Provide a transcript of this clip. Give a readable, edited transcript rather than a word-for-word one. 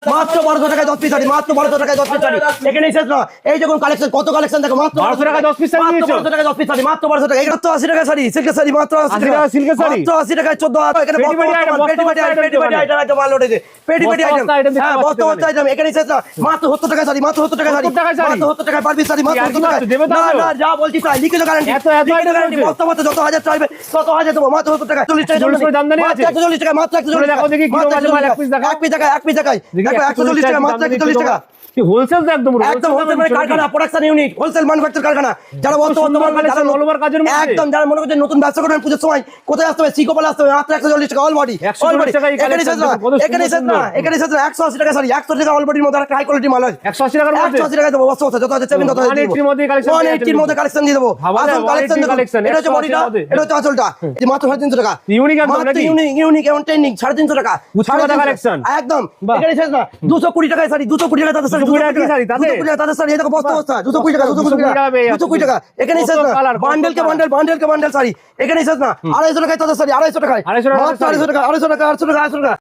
মাত্র 1200 টাকায় 10 পিস শাড়ি, মাত্র 1200 টাকায় 10 পিস শাড়ি। এখানেই শেষ না, এই দেখুন কালেকশন, কত কালেকশন দেখো, মাত্র 1200 টাকায় 10 পিস শাড়ি মাত্র দিয়েছো? 1200 টাকায় 10 পিস শাড়ি, মাত্র 1200 টাকা। মাত্র 80 টাকা শাড়ি, সিল্কের শাড়ি মাত্র 80 টাকা, সিল্কের শাড়ি? মাত্র 80 টাকায় 14 এখানে পেটি পেটি আইটেম, পেটি পেটি আইটেম, পেটি পেটি আইটেম একদম মাল উঠেছে, পেটি পেটি বস্তা বস্তা আইটেম, item হ্যাঁ দেখতে বস্তা পাচ্ছি বস্তা আইটেম। এখানেই শেষ না, মাত্র 70 টাকা শাড়ি, মাত্র 70 টাকা শাড়ি, 70 টাকায় শাড়ি? মাত্র 70 টাকায় পার পিস শাড়ি, মাত্র কি 70 একদম টাকায়। দেবে তাও? না না, যা বলছি তাই, লিখিত গ্যারান্টি, এত এত লিখিত item গ্যারান্টি, রয়েছে? বস্তা বস্তা যত হাজার চাইবে তত হাজার দেবো, মাত্র 70 টাকা। 40 টাকা 40 করে দামদানি আছে? 140 টাকা, মাত্র 140 চলে টাকা। দেখো দেখি কি রকম আছে মাল, এক পিস দেখাও। এক পিস টাকা, এক পিস টাকায় দেখি দেখো 140 টাকা, মাত্র 140 টাকা। কি হোলসেল তো একদম একদম হোলসেল মানে কারখানা, প্রোডাকশন ইউনিট, হোলসেল ম্যানুফ্যাকচার কারখানা। যারা বর্তমান all over কাজের মধ্যে? একদম, যারা মনে করছেন নতুন ব্যবসা করবেন পুজোর সময়, কোথায় আসতে হবে? সিকোপাল আসতে হবে, মাত্র 140 টাকা অল বডি। 140 টাকায় এই এখানে শেষ না, collection কত এখানে শেষ না, এখানে শেষ না, 180 টাকা শাড়ি, 180 টাকা অল বডির মধ্যে একটা হাই কোয়ালিটি মাল আছে। 180 টাকার মধ্যে 180 টাকা দেবো, বস্তা বস্তা যত আছে চেপেন তত আছে 180 মধ্যে collection 180 এর মধ্যে কালেকশন দিয়ে দেবো। ভাবা যায়, আসল কালেকশন 180 দেখুন, collection, এটা হচ্ছে 180 বডিটা, মধ্যে। এটা হচ্ছে আঁচলটা, এই মাত্র 350 টাকা। ইউনিক একদম মাত্র নাকি? ইউনিক এবং ট্রেন্ডিং 350 টাকা। উচ্চ মাথা 350 collection। একদম, বাহ। এখানে শেষ না, 220 টাকায় শাড়ি, 220 টাকা তাদের শাড়ি, 220 টাকা কি শাড়ি তাদের? 220 টাকা তাদের শাড়ি, এই দেখো বস্তা বস্তা 220 টাকা, 220 220 টাকা পেয়ে যাচ্ছে। 220 টাকা। এখানেই শেষ কত না, colour, কত বান্ডেলকে colour। বান্ডেল, বান্ডেলকে বান্ডেল শাড়ি, এখানেই শেষ না, 250 টাকায় তাদের শাড়ি, 250 টাকায়, 250 টাকায় মাত্র 250 টাকা, 250 টাকা, 250 টাকা, 250 টাকা।